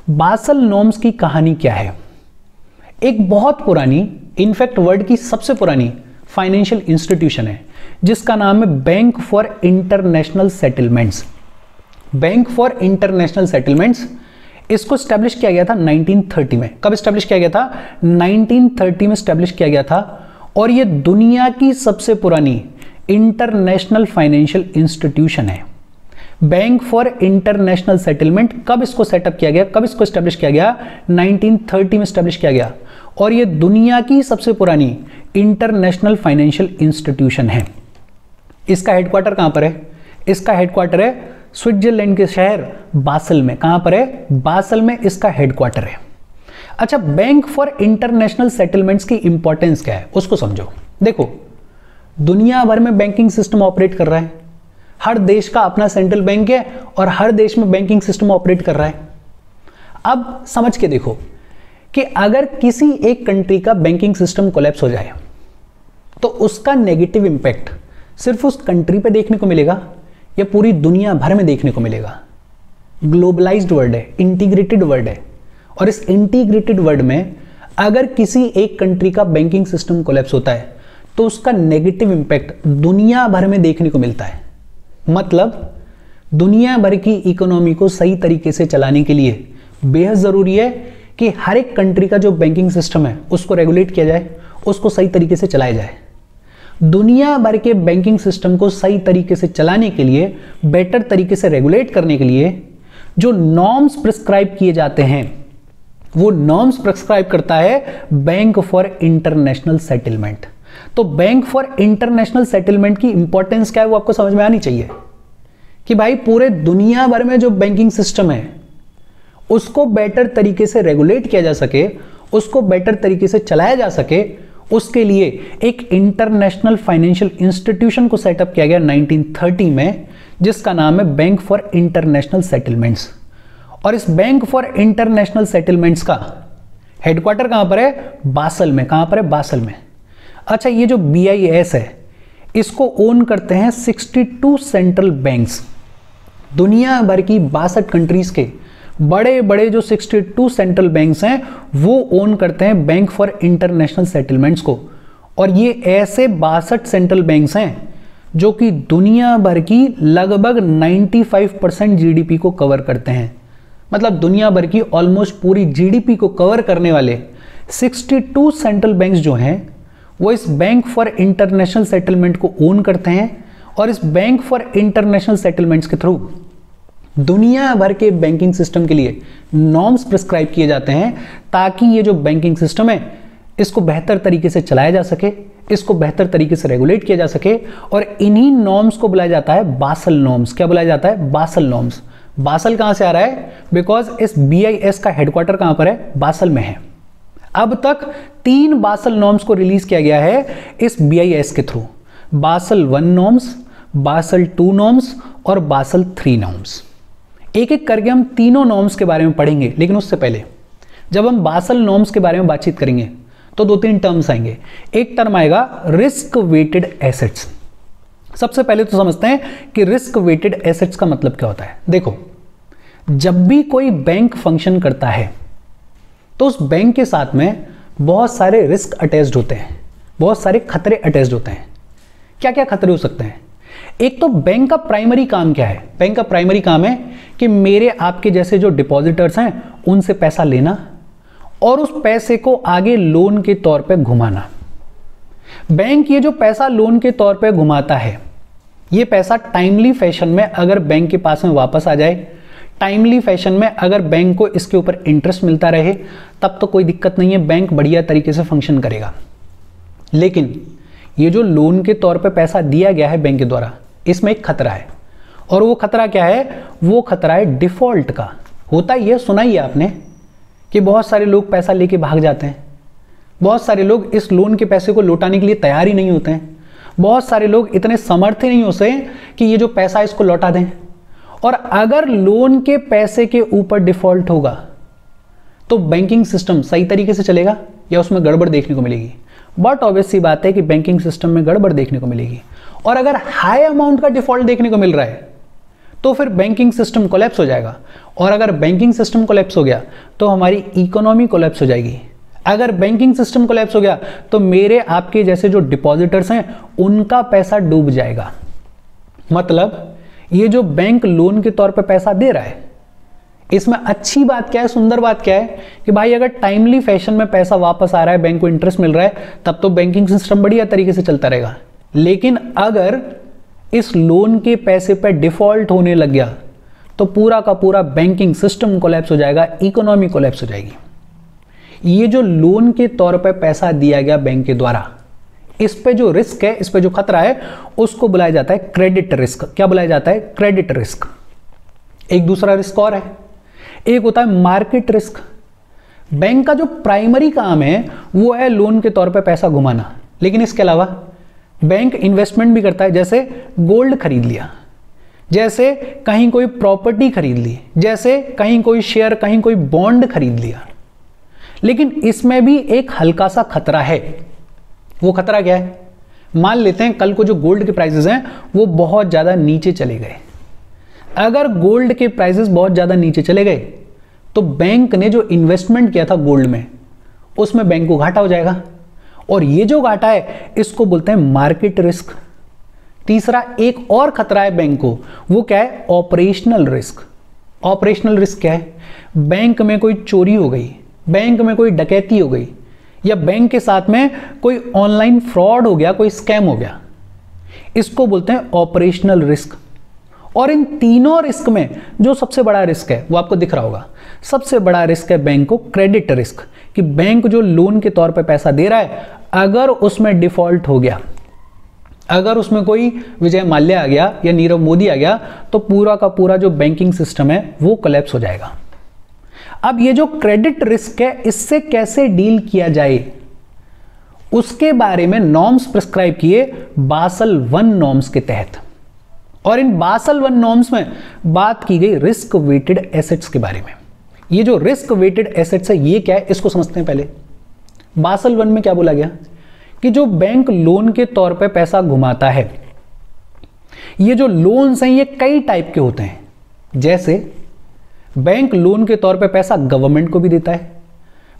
Basal norms की कहानी क्या है? एक बहुत पुरानी, इनफैक्ट वर्ल्ड की सबसे पुरानी फाइनेंशियल इंस्टीट्यूशन है जिसका नाम है bank for international settlements. Bank for international settlements, इसको स्टैब्लिश किया गया था 1930 में। कब स्टैब्लिश किया गया था? 1930 में स्टैब्लिश किया गया था। और ये दुनिया की सबसे पुरानी इंटरनेशनल फाइनेंशियल इंस्टीट्यूशन है। बैंक फॉर इंटरनेशनल सेटलमेंट, कब इसको सेटअप किया गया, कब इसको स्टैब्लिश किया गया? 1930 में स्टैब्लिश किया गया। और ये दुनिया की सबसे पुरानी इंटरनेशनल फाइनेंशियल इंस्टीट्यूशन है। इसका हेडक्वार्टर कहां पर है? इसका हेडक्वार्टर है स्विट्जरलैंड के शहर बासल में। कहां पर है? बासल में इसका हेडक्वार्टर है। अच्छा, बैंक फॉर इंटरनेशनल सेटलमेंट्स की इंपॉर्टेंस क्या है उसको समझो। देखो, दुनिया भर में बैंकिंग सिस्टम ऑपरेट कर रहा है, हर देश का अपना सेंट्रल बैंक है और हर देश में बैंकिंग सिस्टम ऑपरेट कर रहा है। अब समझ के देखो कि अगर किसी एक कंट्री का बैंकिंग सिस्टम कोलैप्स हो जाए तो उसका नेगेटिव इंपैक्ट सिर्फ उस कंट्री पे देखने को मिलेगा या पूरी दुनिया भर में देखने को मिलेगा? ग्लोबलाइज्ड वर्ल्ड है, इंटीग्रेटेड वर्ल्ड है, और इस इंटीग्रेटेड वर्ल्ड में अगर किसी एक कंट्री का बैंकिंग सिस्टम कोलैप्स होता है तो उसका नेगेटिव इंपैक्ट दुनिया भर में देखने को मिलता है। मतलब दुनिया भर की इकोनॉमी को सही तरीके से चलाने के लिए बेहद जरूरी है कि हर एक कंट्री का जो बैंकिंग सिस्टम है उसको रेगुलेट किया जाए, उसको सही तरीके से चलाया जाए। दुनिया भर के बैंकिंग सिस्टम को सही तरीके से चलाने के लिए, बेटर तरीके से रेगुलेट करने के लिए जो नॉर्म्स प्रिस्क्राइब किए जाते हैं, वो नॉर्म्स प्रिस्क्राइब करता है बैंक फॉर इंटरनेशनल सेटलमेंट। तो बैंक फॉर इंटरनेशनल सेटलमेंट की इंपॉर्टेंस क्या है वो आपको समझ में आनी चाहिए कि भाई पूरे दुनिया भर में जो बैंकिंग सिस्टम है उसको बेटर तरीके से रेगुलेट किया जा सके, उसको बेटर तरीके से चलाया जा सके, उसके लिए एक इंटरनेशनल फाइनेंशियल इंस्टीट्यूशन को सेटअप किया गया 1930 में, जिसका नाम है बैंक फॉर इंटरनेशनल सेटलमेंट्स। और इस बैंक फॉर इंटरनेशनल सेटलमेंट्स का हेडक्वार्टर कहां पर है? बासल में। कहां पर है? बासल में। अच्छा, ये जो BIS है इसको ओन करते हैं 62 सेंट्रल बैंक्स। दुनिया भर की 62 कंट्रीज के बड़े बड़े जो 62 सेंट्रल बैंक्स हैं वो ओन करते हैं बैंक फॉर इंटरनेशनल सेटलमेंट्स को। और ये ऐसे 62 सेंट्रल बैंक्स हैं जो कि दुनिया भर की लगभग 95% GDP को कवर करते हैं। मतलब दुनिया भर की ऑलमोस्ट पूरी GDP को कवर करने वाले 62 सेंट्रल बैंक्स जो हैं वो इस बैंक फॉर इंटरनेशनल सेटलमेंट को ओन करते हैं। और इस बैंक फॉर इंटरनेशनल सेटलमेंट्स के थ्रू दुनिया भर के बैंकिंग सिस्टम के लिए नॉर्म्स प्रिस्क्राइब किए जाते हैं ताकि ये जो बैंकिंग सिस्टम है इसको बेहतर तरीके से चलाया जा सके, इसको बेहतर तरीके से रेगुलेट किया जा सके। और इन्हीं नॉर्म्स को बुलाया जाता है बासल नॉर्म्स। क्या बुलाया जाता है? Basal norms. बासल कहां से आ रहा है? बिकॉज इस BIS का हेडक्वार्टर कहां पर है? बासल में है। अब तक 3 बासल नॉर्म्स को रिलीज किया गया है इस BIS के through. Basal 1 norms, basal 2 norms और बासल 3 नॉर्म्स। एक एक करके हम तीनों नॉर्म्स के बारे में पढ़ेंगे, लेकिन उससे पहले जब हम बासल नॉर्म्स के बारे में बातचीत करेंगे तो 2-3 टर्म्स आएंगे। एक टर्म आएगा रिस्क वेटेड एसेट्स। सबसे पहले तो समझते हैं कि रिस्क वेटेड एसेट्स का मतलब क्या होता है। देखो, जब भी कोई बैंक फंक्शन करता है तो उस बैंक के साथ में बहुत सारे रिस्क अटैच्ड होते हैं, बहुत सारे खतरे अटैच्ड होते हैं। क्या क्या खतरे हो सकते हैं? एक तो बैंक का प्राइमरी काम क्या है? बैंक का प्राइमरी काम है कि मेरे आपके जैसे जो डिपॉजिटर्स हैं उनसे पैसा लेना और उस पैसे को आगे लोन के तौर पे घुमाना। बैंक ये जो पैसा लोन के तौर पे घुमाता है, ये पैसा टाइमली फैशन में अगर बैंक के पास में वापस आ जाए, टाइमली फैशन में अगर बैंक को इसके ऊपर इंटरेस्ट मिलता रहे, तब तो कोई दिक्कत नहीं है, बैंक बढ़िया तरीके से फंक्शन करेगा। लेकिन ये जो लोन के तौर पे पैसा दिया गया है बैंक के द्वारा, इसमें एक खतरा है। और वो खतरा क्या है? वो खतरा है डिफॉल्ट का। होता ही है, सुना ही है आपने कि बहुत सारे लोग पैसा लेके भाग जाते हैं, बहुत सारे लोग इस लोन के पैसे को लौटाने के लिए तैयार ही नहीं होते हैं, बहुत सारे लोग इतने समर्थ नहीं होते कि ये जो पैसा इसको लौटा दें। और अगर लोन के पैसे के ऊपर डिफॉल्ट होगा तो बैंकिंग सिस्टम सही तरीके से चलेगा या उसमें गड़बड़ देखने को मिलेगी? बट ऑब्वियस सी बात है कि बैंकिंग सिस्टम में गड़बड़ देखने को मिलेगी। और अगर हाई अमाउंट का डिफॉल्ट देखने को मिल रहा है तो फिर बैंकिंग सिस्टम कोलैप्स हो जाएगा, और अगर बैंकिंग सिस्टम कोलैप्स हो गया तो हमारी इकोनॉमी कोलैप्स हो जाएगी। अगर बैंकिंग सिस्टम कोलैप्स हो गया तो मेरे आपके जैसे जो डिपॉजिटर्स हैं उनका पैसा डूब जाएगा। मतलब ये जो बैंक लोन के तौर पे पैसा दे रहा है, इसमें अच्छी बात क्या है, सुंदर बात क्या है कि भाई अगर टाइमली फैशन में पैसा वापस आ रहा है, बैंक को इंटरेस्ट मिल रहा है, तब तो बैंकिंग सिस्टम बढ़िया तरीके से चलता रहेगा। लेकिन अगर इस लोन के पैसे पे डिफॉल्ट होने लग गया तो पूरा का पूरा बैंकिंग सिस्टम कोलैप्स हो जाएगा, इकोनॉमी कोलैप्स हो जाएगी। ये जो लोन के तौर पे पैसा दिया गया बैंक के द्वारा, इस पे जो रिस्क है, इस पे जो खतरा है, उसको बुलाया जाता है क्रेडिट रिस्क। क्या बुलाया जाता है? Credit risk. एक दूसरा रिस्क और है, एक होता है मार्केट रिस्क। बैंक का जो प्राइमरी काम है वो है लोन के तौर पे पैसा घुमाना, लेकिन इसके अलावा बैंक इन्वेस्टमेंट भी करता है, जैसे गोल्ड खरीद लिया, जैसे कहीं कोई प्रॉपर्टी खरीद ली, जैसे कहीं कोई शेयर, कहीं कोई बॉन्ड खरीद लिया। लेकिन इसमें भी एक हल्का सा खतरा है। वो खतरा क्या है? मान लेते हैं कल को जो गोल्ड के प्राइसेस हैं वो बहुत ज़्यादा नीचे चले गए। अगर गोल्ड के प्राइसेस बहुत ज़्यादा नीचे चले गए तो बैंक ने जो इन्वेस्टमेंट किया था गोल्ड में, उसमें बैंक को घाटा हो जाएगा, और ये जो घाटा है इसको बोलते हैं मार्केट रिस्क। तीसरा एक और खतरा है बैंक को, वो क्या है? Operational risk. ऑपरेशनल रिस्क क्या है? बैंक में कोई चोरी हो गई, बैंक में कोई डकैती हो गई, या बैंक के साथ में कोई ऑनलाइन फ्रॉड हो गया, कोई स्कैम हो गया, इसको बोलते हैं ऑपरेशनल रिस्क। और इन तीनों रिस्क में जो सबसे बड़ा रिस्क है वो आपको दिख रहा होगा, सबसे बड़ा रिस्क है बैंक को क्रेडिट रिस्क, कि बैंक जो लोन के तौर पे पैसा दे रहा है, अगर उसमें डिफॉल्ट हो गया, अगर उसमें कोई विजय माल्या आ गया या नीरव मोदी आ गया, तो पूरा का पूरा जो बैंकिंग सिस्टम है वो कोलैप्स हो जाएगा। अब ये जो क्रेडिट रिस्क है, इससे कैसे डील किया जाए, उसके बारे में नॉर्म्स प्रिस्क्राइब किए बासल 1 नॉर्म्स के तहत। और इन बासल 1 नॉर्म्स में बात की गई रिस्क वेटेड एसेट्स के बारे में। ये जो रिस्क वेटेड एसेट्स है ये क्या है, इसको समझते हैं पहले। बासल 1 में क्या बोला गया कि जो बैंक लोन के तौर पे पैसा घुमाता है, ये जो लोन्स हैं ये कई टाइप के होते हैं। जैसे बैंक लोन के तौर पे पैसा गवर्नमेंट को भी देता है,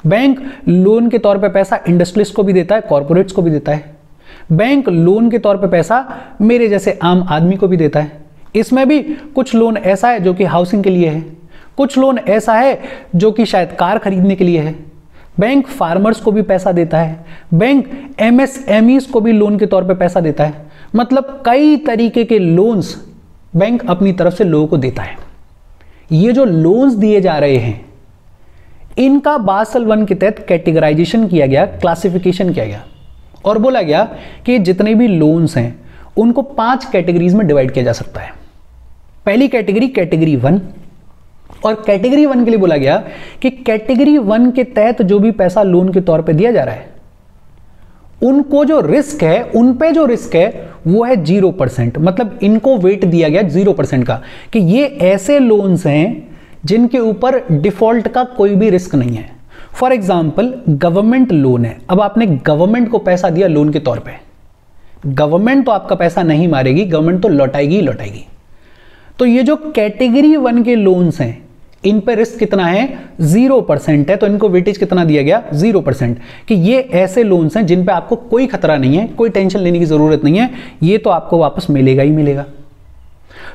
बैंक लोन के तौर पे पैसा इंडस्ट्रियलिस्ट को भी देता है, कॉर्पोरेट्स को भी देता है, बैंक लोन के तौर पे पैसा मेरे जैसे आम आदमी को भी देता है। इसमें भी कुछ लोन ऐसा है जो कि हाउसिंग के लिए है, कुछ लोन ऐसा है जो कि शायद कार खरीदने के लिए है। बैंक फार्मर्स को भी पैसा देता है, बैंक एमएसएमईज को भी लोन के तौर पे पैसा देता है। मतलब कई तरीके के लोन्स बैंक अपनी तरफ से लोगों को देता है। ये जो लोन्स दिए जा रहे हैं इनका बासल 1 के तहत कैटेगराइजेशन किया गया, क्लासिफिकेशन किया गया, और बोला गया कि जितने भी लोन्स हैं उनको 5 कैटेगरीज में डिवाइड किया जा सकता है। पहली कैटेगरी कैटेगरी 1, और कैटेगरी 1 के लिए बोला गया कि कैटेगरी 1 के तहत जो भी पैसा लोन के तौर पे दिया जा रहा है, उनको जो रिस्क है, उन पे जो रिस्क है वो है 0%। मतलब इनको वेट दिया गया 0% का, कि ये ऐसे लोन्स हैं जिनके ऊपर डिफॉल्ट का कोई भी रिस्क नहीं है। फॉर एग्जाम्पल गवर्नमेंट लोन है, अब आपने गवर्नमेंट को पैसा दिया लोन के तौर पे, गवर्नमेंट तो आपका पैसा नहीं मारेगी, गवर्नमेंट तो लौटाएगी ही लौटाएगी। तो ये जो कैटेगरी 1 के लोन्स हैं इन पे रिस्क कितना है? 0% है। तो इनको वेटेज कितना दिया गया? 0%, कि ये ऐसे लोन्स हैं जिन पे आपको कोई खतरा नहीं है, कोई टेंशन लेने की जरूरत नहीं है, ये तो आपको वापस मिलेगा ही मिलेगा।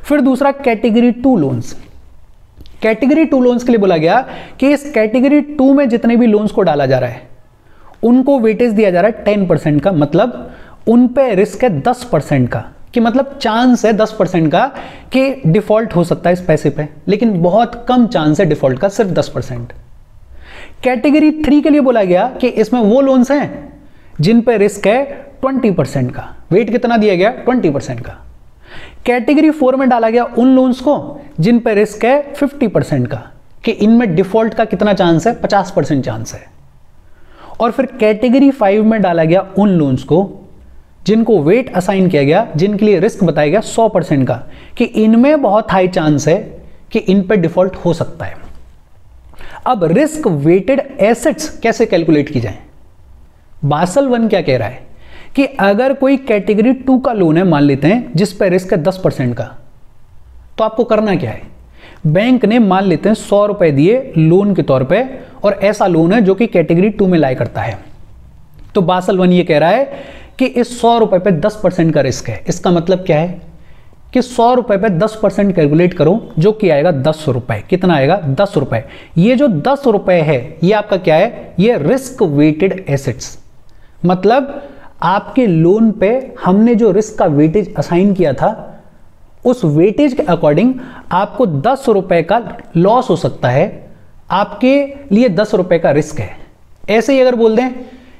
फिर दूसरा कैटेगरी 2 लोन्स। कैटेगरी 2 लोन्स के लिए बोला गया कि इस कैटेगरी 2 में जितने भी लोन्स को डाला जा रहा है उनको वेटेज दिया जा रहा है 10% का। मतलब उन पे रिस्क है 10% का, कि मतलब चांस है 10% का कि डिफॉल्ट हो सकता है इस पैसे पे, लेकिन बहुत कम चांस है डिफॉल्ट का, सिर्फ 10%। कैटेगरी 3 के लिए बोला गया कि इसमें वो लोन्स हैं जिन पे रिस्क है 20% का, वेट कितना दिया गया? 20% का। कैटेगरी 4 में डाला गया उन लोन्स को जिन पे रिस्क है 50% का, कि इनमें डिफॉल्ट का कितना चांस है? 50% चांस है। और फिर कैटेगरी 5 में डाला गया उन लोन्स को जिनको वेट असाइन किया गया, जिनके लिए रिस्क बताया गया 100% का, कि इनमें बहुत हाई चांस है कि इन पर डिफॉल्ट हो सकता है। अब रिस्क वेटेड एसेट्स कैसे कैलकुलेट की जाए? बासल 1 क्या कह रहा है कि अगर कोई कैटेगरी 2 का लोन है, मान लेते हैं, जिस पर रिस्क है 10% का, तो आपको करना क्या है, बैंक ने मान लेते हैं 100 रुपए दिए लोन के तौर पे, और ऐसा लोन है जो कि कैटेगरी 2 में लाई करता है। तो बासल 1 ये कह रहा है कि इस 100 रुपए पे 10% का रिस्क है। इसका मतलब क्या है कि 100 रुपए पे 10% कैलकुलेट करो, जो कि आएगा 10 रुपए। कितना आएगा? 10 रुपए। ये जो 10 रुपए है ये आपका क्या है? ये रिस्क वेटेड एसेट्स, मतलब आपके लोन पे हमने जो रिस्क का वेटेज असाइन किया था, उस वेटेज के अकॉर्डिंग आपको 10 रुपए का लॉस हो सकता है, आपके लिए 10 रुपए का रिस्क है। ऐसे ही अगर बोल दें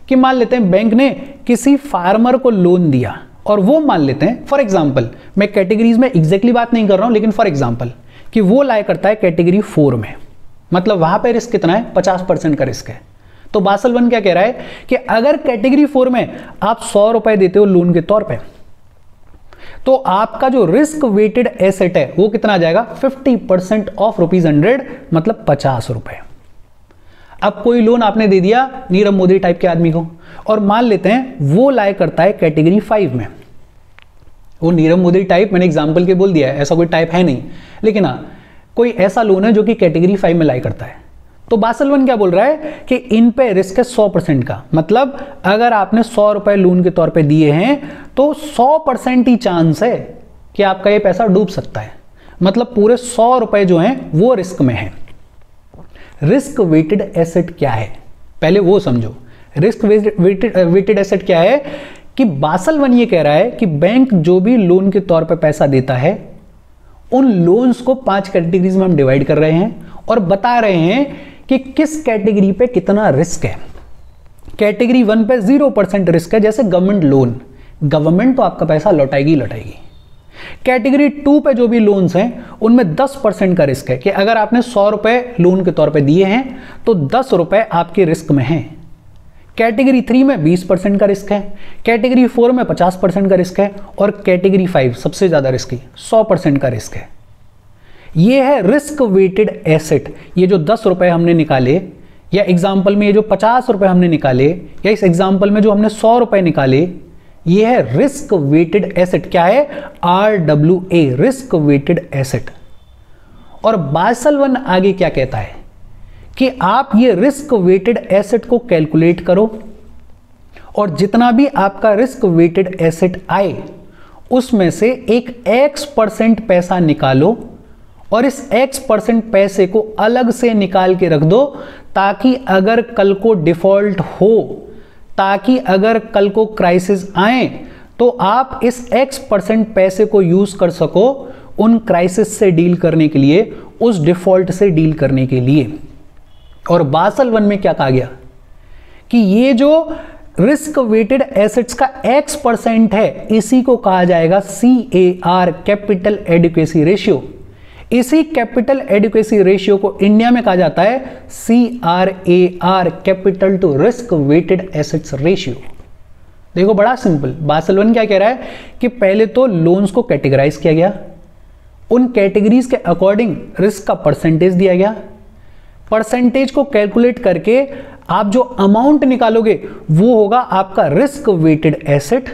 कि मान लेते हैं बैंक ने किसी फार्मर को लोन दिया, और वो मान लेते हैं फॉर एग्जांपल, मैं कैटेगरीज में एग्जैक्टली बात नहीं कर रहा हूं, लेकिन फॉर एग्जांपल कि वो लाया करता है कैटेगरी 4 में, मतलब वहां पे रिस्क कितना है? 50% का रिस्क है। तो बासल 1 क्या कह रहा है कि अगर कैटेगरी 4 में आप 100 रुपए देते हो लोन के तौर पे, तो आपका जो रिस्क वेटेड एसेट है वो कितना आ जाएगा? 50% ऑफ ₹100, मतलब 50 रुपए। अब कोई लोन आपने दे दिया नीरव मोदी टाइप के आदमी को, और मान लेते हैं वो लाया करता है कैटेगरी 5 में। वो नीरव मोदी टाइप मैंने एग्जांपल के बोल दिया है, ऐसा कोई टाइप है नहीं, लेकिन हाँ कोई ऐसा लोन है जो कि कैटेगरी 5 में लाया करता है। तो बासल 1 क्या बोल रहा है कि इन पे रिस्क है 100% का, मतलब अगर आपने 100 रुपए लोन के तौर पे दिए हैं तो 100% ही चांस है कि आपका ये पैसा डूब सकता है, मतलब पूरे 100 रुपए जो हैं वो रिस्क में है। रिस्क वेटेड एसेट क्या है पहले वो समझो। रिस्क वेटेड एसेट क्या है कि बासल 1 ये कह रहा है कि बैंक जो भी लोन के तौर पे पैसा देता है, उन लोन्स को 5 कैटेगरीज में हम डिवाइड कर रहे हैं और बता रहे हैं कि किस कैटेगरी पे कितना रिस्क है। कैटेगरी 1 पे 0% रिस्क है, जैसे गवर्नमेंट लोन, गवर्नमेंट तो आपका पैसा लौटाएगी लौटाएगी। कैटेगरी 2 पे जो भी लोन्स हैं उनमें 10% का रिस्क है कि अगर आपने 100 रुपए लोन के तौर पे दिए हैं तो 10 रुपए आपके रिस्क में हैं। कैटेगरी 3 में 20% का रिस्क है, कैटेगरी 4 में 50% का रिस्क है, और कैटेगरी 5 सबसे ज्यादा रिस्की 100% का रिस्क है। ये है रिस्क वेटेड एसेट। ये जो 10 रुपए हमने निकाले, या एग्जाम्पल में ये जो 50 रुपए हमने निकाले, या इस एग्जाम्पल में जो हमने 100 रुपए निकाले, ये है रिस्क वेटेड एसेट। क्या है? RWA, risk weighted asset. और बासल 1 आगे क्या कहता है कि आप ये रिस्क वेटेड एसेट को कैलकुलेट करो, और जितना भी आपका रिस्क वेटेड एसेट आए उसमें से एक X% पैसा निकालो, और इस X% पैसे को अलग से निकाल के रख दो, ताकि अगर कल को डिफॉल्ट हो, ताकि अगर कल को क्राइसिस आए, तो आप इस X% पैसे को यूज कर सको उन क्राइसिस से डील करने के लिए, उस डिफॉल्ट से डील करने के लिए। और बासल 1 में क्या कहा गया कि ये जो रिस्क वेटेड एसेट्स का X% है, इसी को कहा जाएगा CAR, कैपिटल एडिक्वेसी रेशियो। इसी कैपिटल एडिक्वेसी रेशियो को इंडिया में कहा जाता है CRAR, capital to risk weighted assets ratio. देखो बड़ा सिंपल, बासल 1 क्या कह रहा है कि पहले तो लोन्स को कैटेगराइज किया गया, उन कैटेगरीज के अकॉर्डिंग रिस्क का परसेंटेज दिया गया, परसेंटेज को कैलकुलेट करके आप जो अमाउंट निकालोगे वो होगा आपका रिस्क वेटेड एसेट।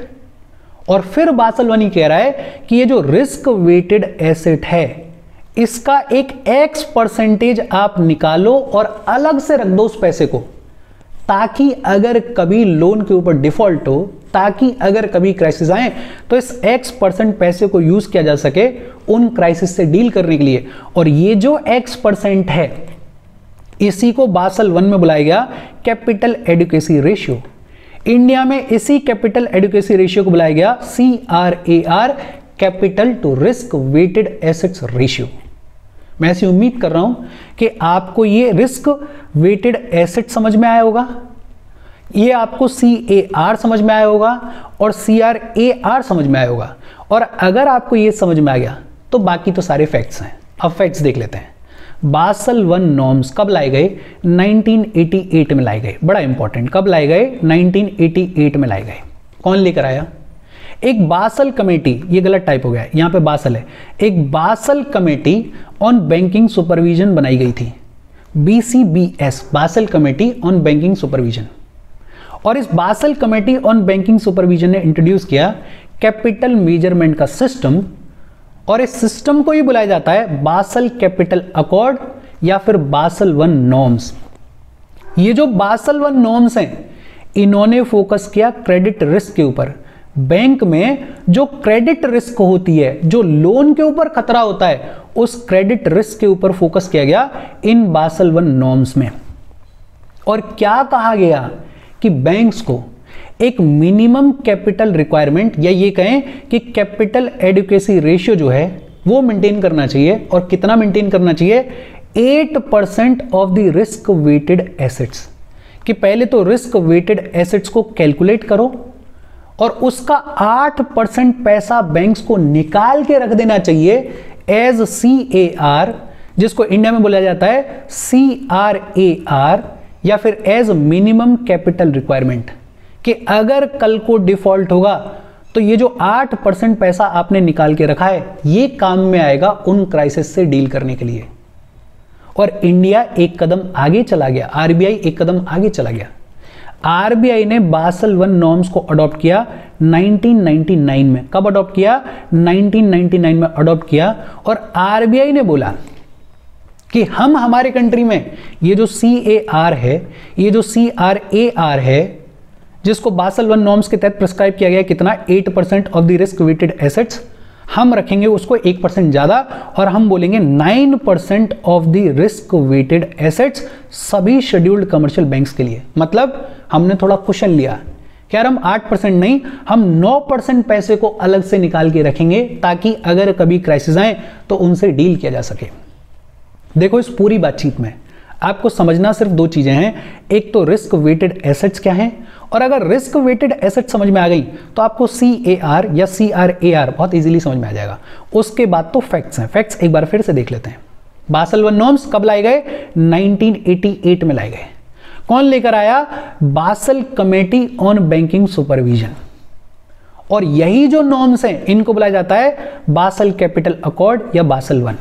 और फिर बासल 1 कह रहा है कि ये जो रिस्क वेटेड एसेट है, इसका एक X% आप निकालो और अलग से रख दो उस पैसे को, ताकि अगर कभी लोन के ऊपर डिफॉल्ट हो, ताकि अगर कभी क्राइसिस आए, तो इस X% पैसे को यूज किया जा सके उन क्राइसिस से डील करने के लिए। और ये जो X% है, इसी को बासल 1 में बुलाया गया कैपिटल एडिक्वेसी रेशियो। इंडिया में इसी कैपिटल एडिक्वेसी रेशियो को बुलाया गया CRAR, capital to risk weighted assets ratio. मैं ऐसी उम्मीद कर रहा हूं कि आपको ये रिस्क वेटेड एसेट समझ में आया होगा, ये आपको CAR समझ में आया होगा, और CRAR समझ में आया होगा। और अगर आपको ये समझ में आ गया तो बाकी तो सारे फैक्ट्स हैं। अब फैक्ट्स देख लेते हैं। बासल 1 नॉर्म्स कब लाए गए? 1988 में लाए गए। बड़ा इंपॉर्टेंट, कब लाए गए? 1988 में लाए गए। कौन लेकर आया? एक बासल कमेटी, ये गलत टाइप हो गया, यहां पे बासल है, एक basal committee on banking supervision बनाई गई थी, BCBS, basal committee on banking supervision. और इस basal committee on banking supervision ने इंट्रोड्यूस किया कैपिटल मेजरमेंट का सिस्टम, और इस सिस्टम को ही बुलाया जाता है बासल कैपिटल अकॉर्ड या फिर बासल वन नॉर्म्स। ये जो बासल वन नॉर्म्स हैं, इन्होंने फोकस किया क्रेडिट रिस्क के ऊपर। बैंक में जो क्रेडिट रिस्क होती है, जो लोन के ऊपर खतरा होता है, उस क्रेडिट रिस्क के ऊपर फोकस किया गया इन बासल वन नॉर्म्स में। और क्या कहा गया कि बैंक्स को एक मिनिमम कैपिटल रिक्वायरमेंट या ये कहें कि कैपिटल एडिक्वेसी रेशियो जो है वो मेंटेन करना चाहिए। और कितना मेंटेन करना चाहिए? 8% of the risk weighted assets. कि पहले तो रिस्क वेटेड एसेट्स को कैलकुलेट करो और उसका 8% पैसा बैंक्स को निकाल के रख देना चाहिए एज CAR, जिसको इंडिया में बोला जाता है CRAR, या फिर एज मिनिमम कैपिटल रिक्वायरमेंट। कि अगर कल को डिफॉल्ट होगा तो ये जो 8% पैसा आपने निकाल के रखा है ये काम में आएगा उन क्राइसिस से डील करने के लिए। और इंडिया एक कदम आगे चला गया, RBI एक कदम आगे चला गया। RBI ने बासल वन नॉर्म्स को अडॉप्ट किया 1999 में। कब अडॉप्ट किया? 1999 में अडॉप्ट किया। और RBI ने बोला कि हम हमारे कंट्री में ये जो CAR है, ये जो CRAR है, जिसको बासल वन नॉर्म्स के तहत प्रिस्क्राइब किया गया कितना 8% of the risk weighted assets, हम रखेंगे उसको 1% ज्यादा और हम बोलेंगे 9% of the risk weighted assets सभी शेड्यूल्ड कमर्शियल बैंक्स के लिए। मतलब हमने थोड़ा कुशन लिया कि यार हम 8% नहीं, हम 9% पैसे को अलग से निकाल के रखेंगे ताकि अगर कभी क्राइसिस आए तो उनसे डील किया जा सके। देखो, इस पूरी बातचीत में आपको समझना सिर्फ दो चीजें हैं। एक तो रिस्क वेटेड एसेट्स क्या हैं, और अगर रिस्क वेटेड एसेट समझ में आ गई तो आपको CAR या CRAR बहुत इजीली समझ में आ जाएगा। उसके बाद तो फैक्ट्स हैं। फैक्ट्स एक बार फिर से देख लेते हैं। बासल वन नॉर्म्स कब लाए गए? 1988 में लाए गए। कौन लेकर आया? Basal committee on banking supervision. और यही जो नॉर्म्स हैं इनको बुलाया जाता है बासल कैपिटल अकॉर्ड या basal one.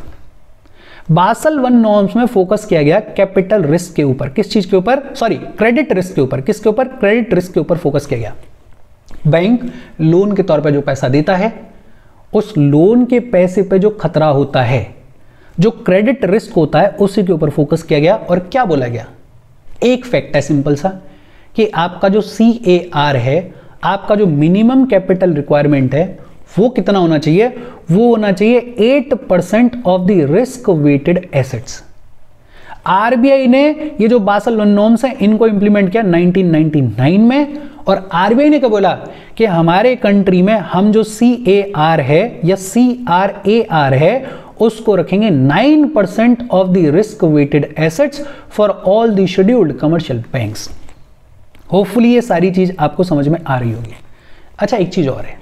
Basal one norms में फोकस किया गया कैपिटल रिस्क के ऊपर। किस चीज के ऊपर? सॉरी, क्रेडिट रिस्क के ऊपर। किसके ऊपर? क्रेडिट रिस्क के ऊपर फोकस किया गया। बैंक लोन के तौर पर जो पैसा देता है, उस लोन के पैसे पे जो खतरा होता है, जो क्रेडिट रिस्क होता है, उसी के ऊपर फोकस किया गया। और क्या बोला गया? एक फैक्ट है सिंपल सा कि आपका जो CAR है, आपका जो मिनिमम कैपिटल रिक्वायरमेंट है, वो कितना होना चाहिए? वो होना चाहिए 8% of the risk weighted assets. RBI ने ये जो बासल वन नॉर्म्स हैं इनको इंप्लीमेंट किया 1999 में। और RBI ने क्या बोला कि हमारे कंट्री में हम जो CAR है या CRAR है उसको रखेंगे 9% of the risk weighted assets for all the scheduled commercial banks. Hopefully ये सारी चीज आपको समझ में आ रही होगी। अच्छा, एक चीज और है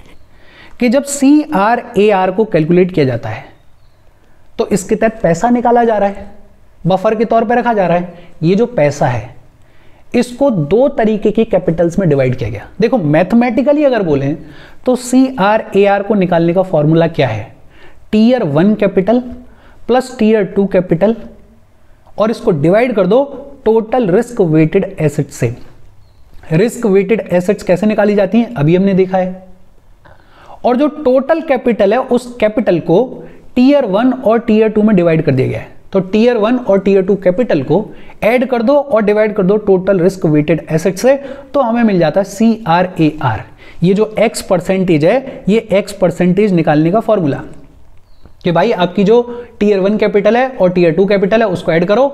कि जब CRAR को कैलकुलेट किया जाता है तो इसके तहत पैसा निकाला जा रहा है, बफर के तौर पर रखा जा रहा है। ये जो पैसा है इसको दो तरीके के कैपिटल्स में डिवाइड किया गया। देखो, मैथमेटिकली अगर बोलें तो CRAR को निकालने का फॉर्मूला क्या है? Tier 1 capital plus Tier 2 capital, और इसको डिवाइड कर दो टोटल रिस्क वेटेड एसेट से। रिस्क वेटेड एसेट्स कैसे निकाली जाती हैं अभी हमने देखा है। और जो टोटल कैपिटल है उस कैपिटल को Tier 1 और Tier 2 में डिवाइड कर दिया गया है। तो Tier 1 और Tier 2 कैपिटल को ऐड कर दो और डिवाइड कर दो टोटल रिस्क वेटेड एसेट से, तो हमें मिल जाता है CRAR। ये जो X परसेंटेज है, ये X परसेंटेज निकालने का फॉर्मूला कि भाई आपकी जो Tier 1 कैपिटल है और Tier 2 कैपिटल है उसको ऐड करो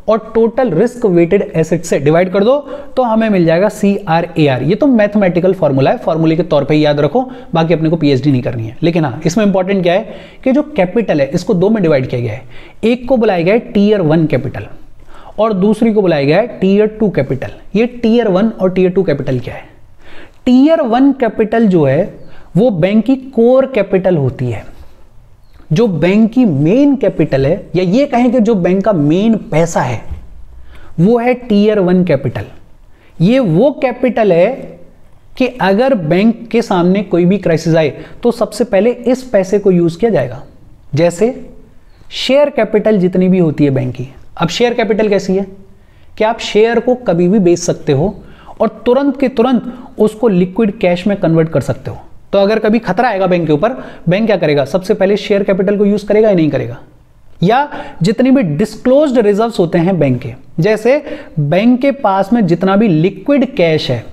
और टोटल रिस्क वेटेड एसेट से डिवाइड कर दो, तो हमें मिल जाएगा CRAR। ये तो मैथमेटिकल फॉर्मूला है, फॉर्मूले के तौर पे ही याद रखो, बाकी अपने को PhD नहीं करनी है। लेकिन हाँ, इसमें इंपॉर्टेंट क्या है कि जो कैपिटल है इसको दो में डिवाइड किया गया है। एक को बुलाया गया है Tier 1 कैपिटल और दूसरी को बुलाया गया है Tier 2 कैपिटल। ये Tier 1 और Tier 2 कैपिटल क्या है? Tier 1 कैपिटल जो है वो बैंक की कोर कैपिटल होती है। जो बैंक की मेन कैपिटल है, या ये कहें कि जो बैंक का मेन पैसा है, वो है Tier 1 कैपिटल। ये वो कैपिटल है कि अगर बैंक के सामने कोई भी क्राइसिस आए तो सबसे पहले इस पैसे को यूज किया जाएगा। जैसे शेयर कैपिटल जितनी भी होती है बैंक की। अब शेयर कैपिटल कैसी है कि आप शेयर को कभी भी बेच सकते हो और तुरंत के तुरंत उसको लिक्विड कैश में कन्वर्ट कर सकते हो। तो अगर कभी खतरा आएगा बैंक के ऊपर, बैंक क्या करेगा? सबसे पहले शेयर कैपिटल को यूज करेगा या नहीं करेगा? या जितनी भी डिस्क्लोज्ड रिजर्व्स होते हैं बैंक के, जैसे बैंक के पास में जितना भी लिक्विड कैश है,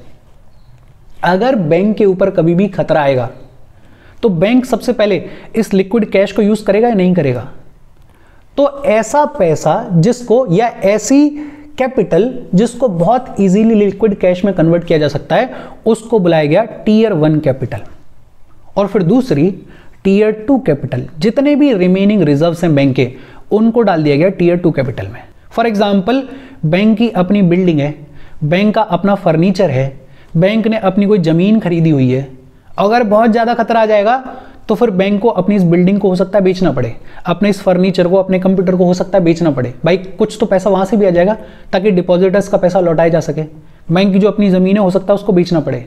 अगर बैंक के ऊपर कभी भी खतरा आएगा तो बैंक सबसे पहले इस लिक्विड कैश को यूज करेगा या नहीं करेगा? तो ऐसा पैसा जिसको, या ऐसी कैपिटल जिसको बहुत इजीली लिक्विड कैश में कन्वर्ट किया जा सकता है, उसको बुलाया गया टीयर 1 कैपिटल। और फिर दूसरी टीयर 2 कैपिटल, जितने भी रिमेनिंग रिजर्व्स हैं बैंक के, उनको डाल दिया गया टीयर 2 कैपिटल में। फॉर एग्जांपल, बैंक की अपनी बिल्डिंग है, बैंक का अपना फर्नीचर है, बैंक ने अपनी कोई जमीन खरीदी हुई है, अगर बहुत ज्यादा खतरा आ जाएगा तो फिर बैंक को अपनी इस बिल्डिंग को हो सकता है बेचना पड़े, अपने इस फर्नीचर को, अपने कंप्यूटर को हो सकता है बेचना पड़े। भाई कुछ तो पैसा वहां से भी आ जाएगा ताकि डिपॉजिटर्स का पैसा लौटाया जा सके। बैंक की जो अपनी जमीन है हो सकता है उसको बेचना पड़े।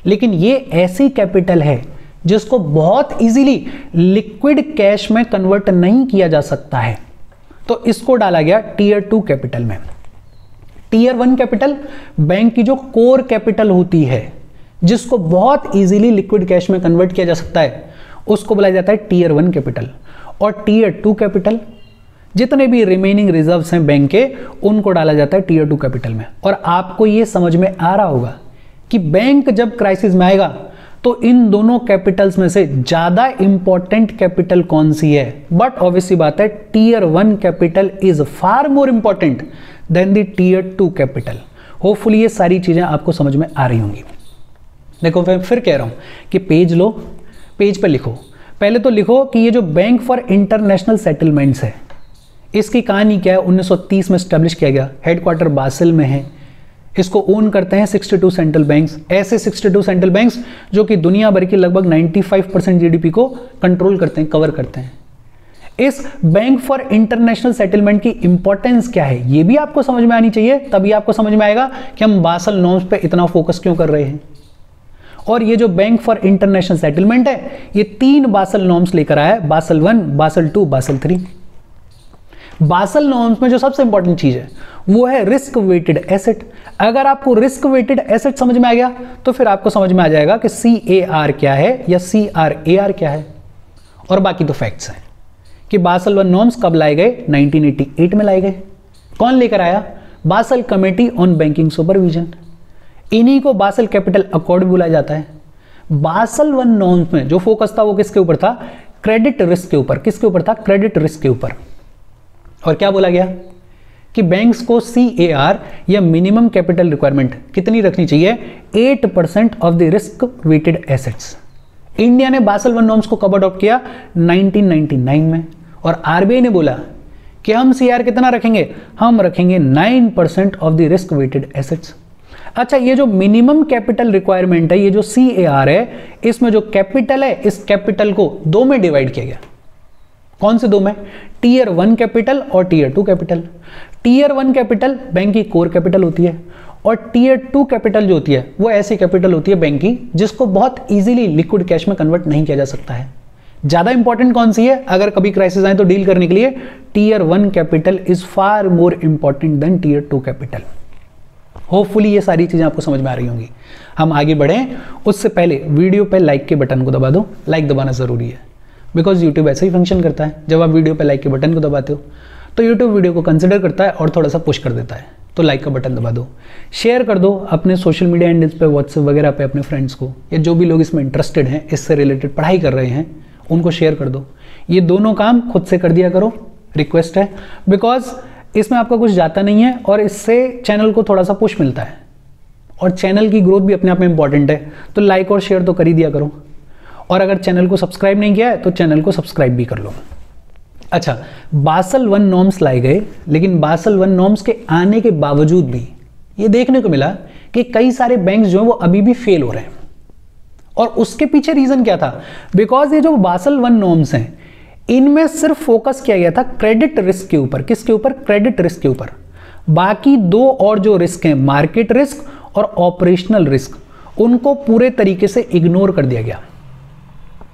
लेकिन ये ऐसी कैपिटल है जिसको बहुत इजीली लिक्विड कैश में कन्वर्ट नहीं किया जा सकता है, तो इसको डाला गया टीयर 2 कैपिटल में। टीयर 1 कैपिटल बैंक की जो कोर कैपिटल होती है, जिसको बहुत इजीली लिक्विड कैश में कन्वर्ट किया जा सकता है, उसको बुलाया जाता है टीयर 1 कैपिटल। और टीयर 2 कैपिटल, जितने भी रिमेनिंग रिजर्व्स हैं बैंक के, उनको डाला जाता है टीयर 2 कैपिटल में। और आपको यह समझ में आ रहा होगा कि बैंक जब क्राइसिस में आएगा तो इन दोनों कैपिटल्स में से ज्यादा इंपॉर्टेंट कैपिटल कौन सी है? बट ऑब्वियसली बात है, tier 1 capital is far more important than the tier 2 capital. Hopefully ये सारी चीजें आपको समझ में आ रही होंगी। देखो मैं फिर कह रहा हूं कि पेज लो, पेज पे लिखो। पहले तो लिखो कि ये जो बैंक फॉर इंटरनेशनल सेटलमेंट्स है, इसकी कहानी क्या है? 1930 में स्टैब्लिश किया गया, हेडक्वार्टर बासिल में है। इसको ओन करते हैं 62 सेंट्रल बैंक्स, ऐसे 62 सेंट्रल बैंक्स जो कि दुनिया भर की लगभग 95% जीडीपी को कंट्रोल करते हैं, कवर करते हैं। इस बैंक फॉर इंटरनेशनल सेटलमेंट की इंपॉर्टेंस क्या है, ये भी आपको समझ में आनी चाहिए। तभी आपको समझ में आएगा कि हम बासल नॉर्म्स पे इतना फोकस क्यों कर रहे हैं। और ये जो बैंक फॉर इंटरनेशनल सेटलमेंट है, ये 3 बासल नॉर्म्स लेकर आया है, basal 1, basal 2, basal 3। Basal norms में जो सबसे इंपॉर्टेंट चीज है वो है रिस्क वेटेड एसेट। अगर आपको रिस्क वेटेड एसेट समझ में आ गया तो फिर आपको समझ में आ जाएगा कि CAR क्या है या CRAR क्या है। और बाकी तो फैक्ट्स हैं कि बासल 1 नॉर्म्स कब लाए गए? 1988 में लाए गए। कौन लेकर आया? Basal committee on banking supervision. इन्हीं को बासल कैपिटल अकॉर्ड बुलाया जाता है। बासल 1 नॉर्म्स में जो फोकस था वो किसके ऊपर था? क्रेडिट रिस्क के ऊपर। किसके ऊपर था? क्रेडिट रिस्क के ऊपर। और क्या बोला गया कि बैंक्स को CAR या मिनिमम कैपिटल रिक्वायरमेंट कितनी रखनी चाहिए? 8% of the risk weighted assets. India ने बासल 1 नॉर्म्स को कब अडॉप्ट किया? 1999 में। और RBI ने बोला कि हम CAR कितना रखेंगे? हम रखेंगे 9% of the risk weighted assets. अच्छा, ये जो मिनिमम कैपिटल रिक्वायरमेंट है, ये जो CAR है, इसमें जो कैपिटल है, इस कैपिटल को 2 में डिवाइड किया गया। कौन से 2 में? टीयर 1 कैपिटल और tier 2 capital. Tier 1 capital bank की कोर कैपिटल होती है, और टीयर 2 कैपिटल जो होती है वो ऐसी कैपिटल होती है बैंक की जिसको बहुत इजीली लिक्विड कैश में कन्वर्ट नहीं किया जा सकता है। ज्यादा इंपॉर्टेंट कौन सी है अगर कभी क्राइसिस आए तो डील करने के लिए? Tier 1 capital is far more important than tier 2 capital. Hopefully ये सारी चीजें आपको समझ में आ रही होंगी। हम आगे बढ़ें उससे पहले वीडियो पे लाइक के बटन को दबा दो। लाइक दबाना जरूरी है, बिकॉज यूट्यूब ऐसे ही फंक्शन करता है। जब आप वीडियो पे लाइक के बटन को दबाते हो तो यूट्यूब वीडियो को कंसिडर करता है और थोड़ा सा पुश कर देता है। तो लाइक का बटन दबा दो, शेयर कर दो अपने सोशल मीडिया हैंडल्स पे, व्हाट्सएप वगैरह पे अपने फ्रेंड्स को, या जो भी लोग इसमें इंटरेस्टेड हैं, इससे रिलेटेड पढ़ाई कर रहे हैं, उनको शेयर कर दो। ये दोनों काम खुद से कर दिया करो, रिक्वेस्ट है, बिकॉज इसमें आपका कुछ जाता नहीं है और इससे चैनल को थोड़ा सा पुश मिलता है और चैनल की ग्रोथ भी अपने आप में इंपॉर्टेंट है। तो लाइक और शेयर तो कर ही दिया करो। और अगर चैनल को सब्सक्राइब नहीं किया है तो चैनल को सब्सक्राइब भी कर लो। अच्छा, बासल 1 नॉर्म्स लाए गए, लेकिन बासल 1 नॉर्म्स के आने के बावजूद भी ये देखने को मिला कि कई सारे बैंक्स जो हैं वो अभी भी फेल हो रहे हैं। और उसके पीछे रीजन क्या था? बिकॉज ये जो बासल 1 नॉर्म्स हैं इनमें सिर्फ फोकस किया गया था क्रेडिट रिस्क के ऊपर। किसके ऊपर? क्रेडिट रिस्क के ऊपर। बाकी 2 और जो रिस्क हैं, मार्केट रिस्क और ऑपरेशनल रिस्क, उनको पूरे तरीके से इग्नोर कर दिया गया।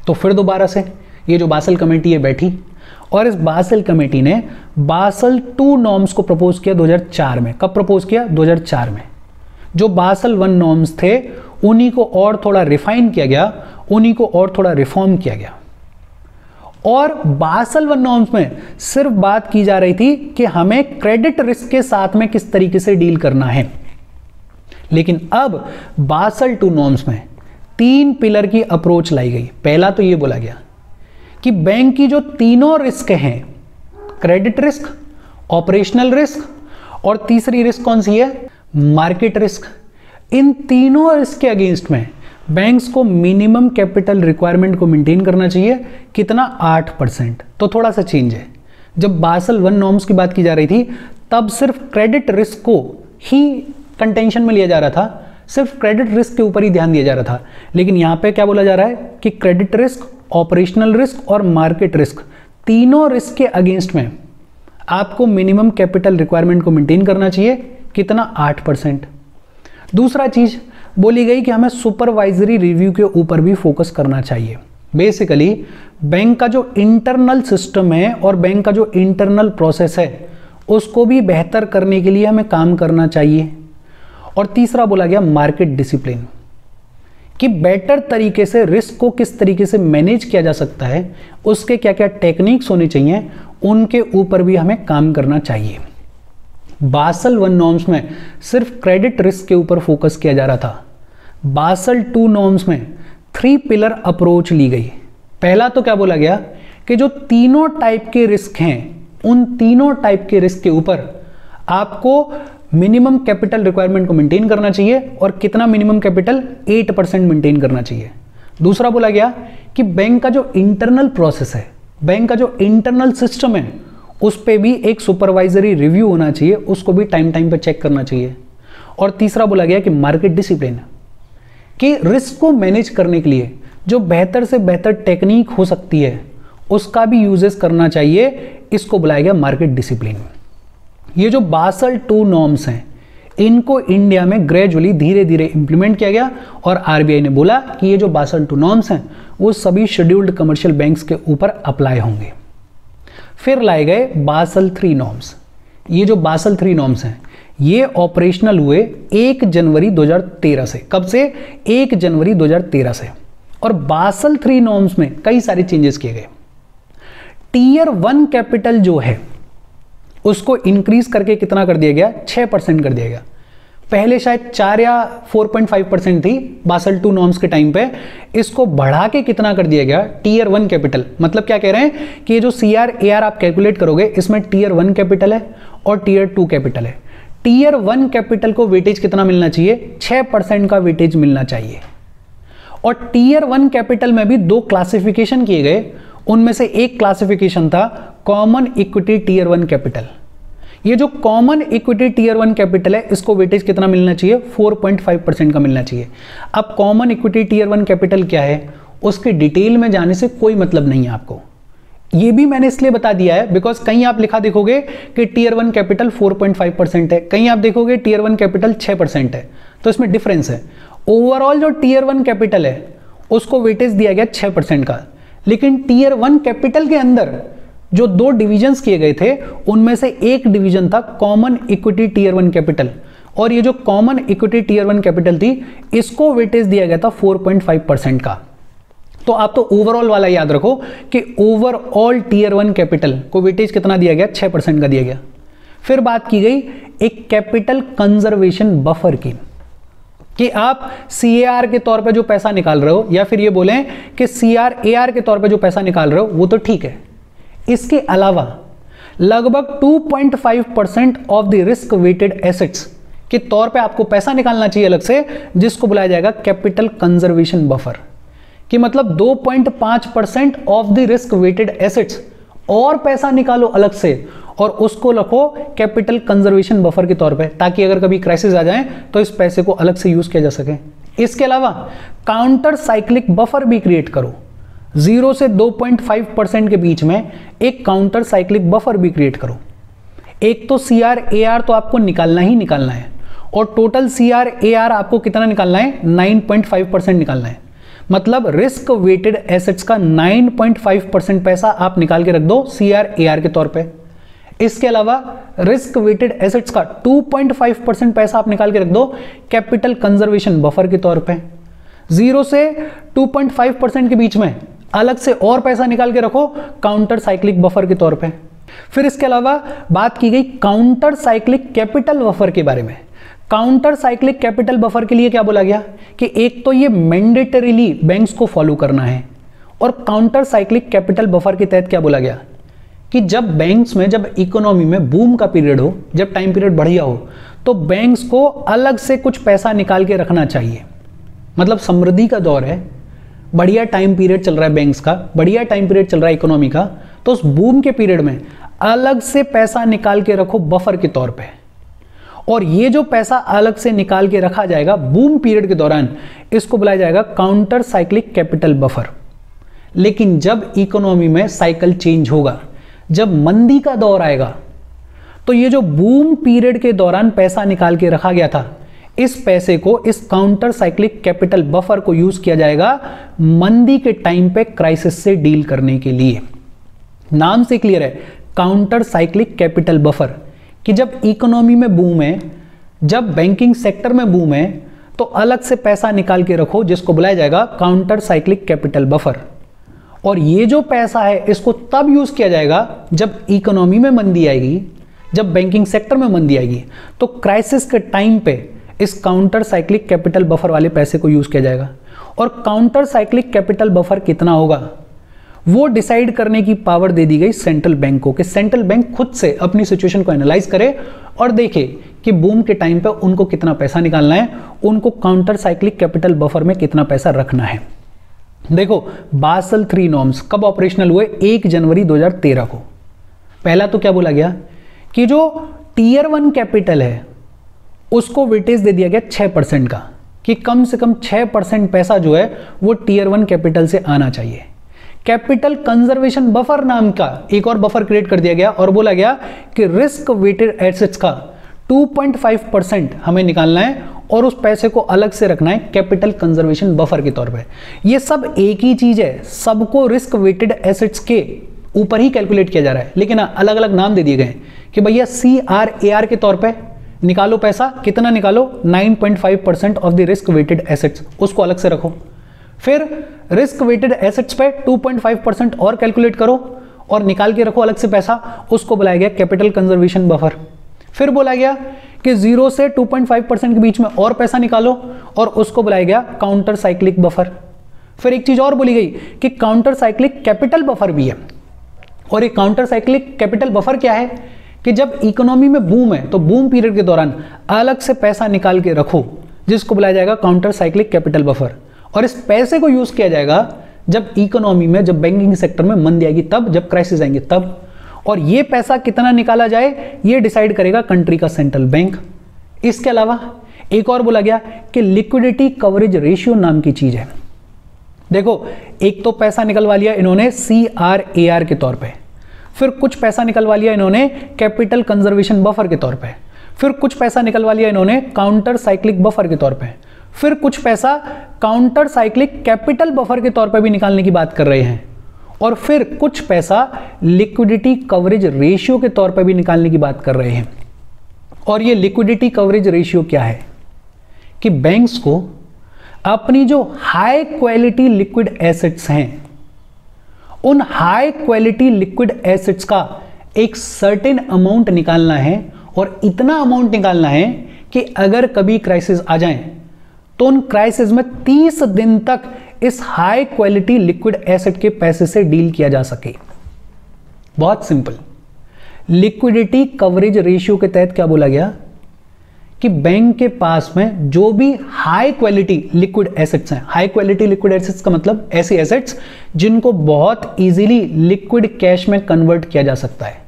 तो फिर दोबारा से ये जो बासल कमेटी है बैठी और इस बासल कमेटी ने बासल 2 नॉर्म्स को प्रपोज किया 2004 में। कब प्रपोज किया? 2004 में। जो बासल 1 नॉर्म्स थे उन्हीं को और थोड़ा रिफाइन किया गया उन्हीं को और थोड़ा रिफॉर्म किया गया। और बासल वन नॉर्म्स में सिर्फ बात की जा रही थी कि हमें क्रेडिट रिस्क के साथ में किस तरीके से डील करना है। लेकिन अब बासल टू नॉर्म्स में 3 पिलर की अप्रोच लाई गई। पहला तो यह बोला गया कि बैंक की जो तीनों रिस्क हैं, क्रेडिट रिस्क, ऑपरेशनल रिस्क और तीसरी रिस्क कौन सी है, मार्केट रिस्क, इन तीनों रिस्क के अगेंस्ट में बैंक्स को मिनिमम कैपिटल रिक्वायरमेंट को मेंटेन करना चाहिए। कितना, 8%। तो थोड़ा सा चेंज है। जब बासल वन नॉर्म्स की बात की जा रही थी तब सिर्फ क्रेडिट रिस्क को ही कंटेंशन में लिया जा रहा था, सिर्फ क्रेडिट रिस्क के ऊपर ही ध्यान दिया जा रहा था। लेकिन यहां पे क्या बोला जा रहा है कि क्रेडिट रिस्क, ऑपरेशनल रिस्क और मार्केट रिस्क, तीनों रिस्क के अगेंस्ट में आपको मिनिमम कैपिटल रिक्वायरमेंट को मेंटेन करना चाहिए। कितना, 8%। दूसरा चीज बोली गई कि हमें सुपरवाइजरी रिव्यू के ऊपर भी फोकस करना चाहिए। बेसिकली बैंक का जो इंटरनल सिस्टम है और बैंक का जो इंटरनल प्रोसेस है उसको भी बेहतर करने के लिए हमें काम करना चाहिए। और तीसरा बोला गया मार्केट डिसिप्लिन, कि बेटर तरीके से रिस्क को किस तरीके से मैनेज किया जा सकता है, उसके क्या क्या टेक्निक्स होने चाहिए, उनके ऊपर भी हमें काम करना चाहिए। बासल वन नॉर्म्स में सिर्फ क्रेडिट रिस्क के ऊपर फोकस किया जा रहा था। बासल टू नॉर्म्स में 3 पिलर अप्रोच ली गई। पहला तो क्या बोला गया कि जो तीनों टाइप के रिस्क हैं, उन तीनों टाइप के रिस्क के ऊपर आपको मिनिमम कैपिटल रिक्वायरमेंट को मेंटेन करना चाहिए। और कितना मिनिमम कैपिटल, 8% मेंटेन करना चाहिए। दूसरा बोला गया कि बैंक का जो इंटरनल प्रोसेस है, बैंक का जो इंटरनल सिस्टम है, उस पर भी एक सुपरवाइजरी रिव्यू होना चाहिए, उसको भी टाइम टाइम पर चेक करना चाहिए। और तीसरा बोला गया कि मार्केट डिसिप्लिन, कि रिस्क को मैनेज करने के लिए जो बेहतर से बेहतर टेक्निक हो सकती है उसका भी यूजेस करना चाहिए। इसको बुलाया गया मार्केट डिसिप्लिन। ये जो बासल टू नॉर्म्स हैं इनको इंडिया में ग्रेजुअली धीरे धीरे इंप्लीमेंट किया गया और आरबीआई ने बोला कि ये जो बासल टू नॉर्म्स हैं वो सभी शेड्यूल्ड कमर्शियल बैंक्स के ऊपर अप्लाई होंगे। फिर लाए गए बासल 3 नॉर्म्स। ये जो बासल 3 नॉर्म्स हैं ये ऑपरेशनल हुए 1 जनवरी 2013 से। कब से, 1 जनवरी 2013 से। और बासल 3 नॉर्म्स में कई सारे चेंजेस किए गए। टीयर 1 कैपिटल जो है उसको इंक्रीज करके कितना कर दिया गया, 6% कर दिया गया। पहले शायद 4 या 4.5% थी बासल 2 नॉर्म्स के टाइम पे, इसको बढ़ा के कितना कर दिया गया, टीयर 1 कैपिटल। मतलब क्या कह रहे हैं कि ये जो CRAR आप कैलकुलेट करोगे इसमें टीयर 1 कैपिटल है और टीयर 2 कैपिटल है। टीयर 1 कैपिटल को वेटेज कितना मिलना चाहिए, 6% का वेटेज मिलना चाहिए। और टीयर 1 कैपिटल में भी 2 क्लासिफिकेशन किए गए। उनमें से एक क्लासिफिकेशन था कॉमन इक्विटी टीयर 1 कैपिटल। ये जो कॉमन इक्विटी टीयर 1 कैपिटल है इसको वेटेज कितना मिलना चाहिए, 4.5% का मिलना चाहिए। अब कॉमन इक्विटी टीयर 1 कैपिटल क्या है उसके डिटेल में जाने से कोई मतलब नहीं है आपको। ये भी मैंने इसलिए बता दिया है बिकॉज कहीं आप लिखा देखोगे कि टीयर 1 कैपिटल 4.5% है, कहीं आप देखोगे टीयर 1 कैपिटल 6% है, तो इसमें डिफरेंस है। ओवरऑल जो टीयर 1 कैपिटल है उसको वेटेज दिया गया 6% का, लेकिन टीयर 1 कैपिटल के अंदर जो 2 डिविजन्स किए गए थे उनमें से एक डिवीजन था कॉमन इक्विटी टीयर 1 कैपिटल, और ये जो कॉमन इक्विटी टीयर 1 कैपिटल थी इसको वेटेज दिया गया था 4.5% का। तो आप तो ओवरऑल वाला याद रखो कि ओवरऑल टीयर 1 कैपिटल को वेटेज कितना दिया गया, 6% का दिया गया। फिर बात की गई एक कैपिटल कंजर्वेशन बफर की, कि आप CAR के तौर पे जो पैसा निकाल रहे हो या फिर ये बोलें कि CRAR के तौर पे जो पैसा निकाल रहे हो वो तो ठीक है, इसके अलावा लगभग 2.5% of the risk weighted assets के तौर पे आपको पैसा निकालना चाहिए अलग से, जिसको बुलाया जाएगा कैपिटल कंजर्वेशन बफर। कि मतलब 2.5% of the risk weighted assets और पैसा निकालो अलग से और उसको रखो कैपिटल कंजर्वेशन बफर के तौर पे, ताकि अगर कभी क्राइसिस आ जाए तो इस पैसे को अलग से यूज किया जा सके। इसके अलावा काउंटर साइक्लिक बफर भी क्रिएट करो, 0 से 2.5% के बीच में एक काउंटर साइक्लिक बफर भी क्रिएट करो। एक तो CRAR तो आपको निकालना ही निकालना है, और टोटल CRAR आपको कितना निकालना है, 9.5% निकालना है। मतलब रिस्क वेटेड एसेट्स का 9.5% पैसा आप निकाल के रख दो CRAR के तौर पे। इसके अलावा रिस्क वेटेड एसेट्स का 2.5% पैसा आप निकाल के रख दो कैपिटल कंजर्वेशन बफर के तौर पे। 0 से 2.5% के बीच में अलग से और पैसा निकाल के रखो काउंटर साइक्लिक बफर के तौर पे। फिर इसके अलावा बात की गई काउंटर साइक्लिक कैपिटल बफर के बारे में। काउंटर साइक्लिक कैपिटल बफर के लिए क्या बोला गया कि एक तो ये मैंडेटरीली बैंक्स को फॉलो करना है, और काउंटर साइक्लिक कैपिटल बफर के तहत क्या बोला गया कि जब बैंक्स में, जब इकोनॉमी में बूम का पीरियड हो, जब टाइम पीरियड बढ़िया हो, तो बैंक्स को अलग से कुछ पैसा निकाल के रखना चाहिए। मतलब समृद्धि का दौर है, बढ़िया टाइम पीरियड चल रहा है बैंक्स का, बढ़िया टाइम पीरियड चल रहा है इकोनॉमी का, तो उस बूम के पीरियड में अलग से पैसा निकाल के रखो बफर के तौर पे। और ये जो पैसा अलग से निकाल के रखा जाएगा बूम पीरियड के दौरान, इसको बुलाया जाएगा काउंटर साइक्लिक कैपिटल बफर। लेकिन जब इकोनॉमी में साइकिल चेंज होगा, जब मंदी का दौर आएगा, तो ये जो बूम पीरियड के दौरान पैसा निकाल के रखा गया था, इस पैसे को, इस काउंटर साइक्लिक कैपिटल बफर को यूज किया जाएगा मंदी के टाइम पे क्राइसिस से डील करने के लिए। नाम से क्लियर है, काउंटर साइक्लिक कैपिटल बफर, कि जब इकोनॉमी में बूम है, जब बैंकिंग सेक्टर में बूम है, तो अलग से पैसा निकाल के रखो, जिसको बुलाया जाएगा काउंटर साइक्लिक कैपिटल बफर। और ये जो पैसा है इसको तब यूज किया जाएगा जब इकोनॉमी में मंदी आएगी, जब बैंकिंग सेक्टर में मंदी आएगी, तो क्राइसिस के टाइम पे इस काउंटर साइक्लिक कैपिटल बफर वाले पैसे को यूज किया जाएगा। और काउंटर साइक्लिक कैपिटल बफर कितना होगा वो डिसाइड करने की पावर दे दी गई सेंट्रल बैंक को, कि सेंट्रल बैंक खुद से अपनी सिचुएशन को एनालाइज करे और देखे कि बूम के टाइम पे उनको कितना पैसा निकालना है, उनको काउंटर साइक्लिक कैपिटल बफर में कितना पैसा रखना है। देखो, बासल 3 नॉर्म्स कब ऑपरेशनल हुए? 1 जनवरी 2013 को। पहला तो क्या बोला गया कि जो टीयर 1 कैपिटल है उसको वेटेज दे दिया गया 6% का, कि कम से कम 6% पैसा जो है वो टीयर 1 कैपिटल से आना चाहिए। कैपिटल कंजर्वेशन बफर नाम का एक और बफर क्रिएट कर दिया गया और बोला गया कि रिस्क वेटेड एसेट्स का 2.5% हमें निकालना है और उस पैसे को अलग से रखना है कैपिटल कंजर्वेशन बफर के तौर पे। ये सब एक ही चीज है, सबको रिस्क वेटेड एसेट्स के ऊपर ही कैलकुलेट किया जा रहा है, लेकिन अलग अलग नाम दे दिए गए कि भैया CRAR के तौर पे निकालो पैसा, कितना निकालो? 9.5% of the risk weighted assets, उसको अलग से रखो। फिर रिस्क वेटेड एसेट्स पे 2.5% और कैलकुलेट करो और निकाल के रखो अलग से पैसा, उसको बुलाया गया कैपिटल कंजर्वेशन बफर। फिर बोला गया कि 0 से 2.5% के बीच में और पैसा निकालो और उसको बुलाया गया काउंटर साइक्लिक बफर। फिर एक चीज और बोली गई कि काउंटर साइक्लिक कैपिटल बफर भी है। और ये काउंटर साइक्लिक कैपिटल बफर क्या है कि जब इकोनॉमी में बूम है तो बूम पीरियड के दौरान अलग से पैसा निकाल के रखो, जिसको बुलाया जाएगा काउंटर साइक्लिक कैपिटल बफर। और इस पैसे को यूज किया जाएगा जब इकोनॉमी में, जब बैंकिंग सेक्टर में मंदी आएगी तब, जब क्राइसिस आएंगे तब। और ये पैसा कितना निकाला जाए ये डिसाइड करेगा कंट्री का सेंट्रल बैंक। इसके अलावा एक और बोला गया कि लिक्विडिटी कवरेज रेशियो नाम की चीज है। देखो, एक तो पैसा निकलवा लिया इन्होंने CRAR के तौर पे, फिर कुछ पैसा निकलवा लिया इन्होंने कैपिटल कंजर्वेशन बफर के तौर पे, फिर कुछ पैसा निकलवा लिया इन्होंने काउंटर साइक्लिक बफर के तौर पे, फिर कुछ पैसा काउंटर साइक्लिक कैपिटल बफर के तौर पे भी निकालने की बात कर रहे हैं, और फिर कुछ पैसा लिक्विडिटी कवरेज रेशियो के तौर पे भी निकालने की बात कर रहे हैं। और ये लिक्विडिटी कवरेज रेशियो क्या है कि बैंक्स को अपनी जो हाई क्वालिटी लिक्विड एसेट्स हैं, उन हाई क्वालिटी लिक्विड एसेट्स का एक सर्टेन अमाउंट निकालना है, और इतना अमाउंट निकालना है कि अगर कभी क्राइसिस आ जाए तो उन क्राइसिस में 30 दिन तक इस हाई क्वालिटी लिक्विड एसेट के पैसे से डील किया जा सके। बहुत सिंपल। लिक्विडिटी कवरेज रेशियो के तहत क्या बोला गया कि बैंक के पास में जो भी हाई क्वालिटी लिक्विड एसेट्स हैं, हाई क्वालिटी लिक्विड एसेट्स का मतलब ऐसे एसेट्स जिनको बहुत इजीली लिक्विड कैश में कन्वर्ट किया जा सकता है।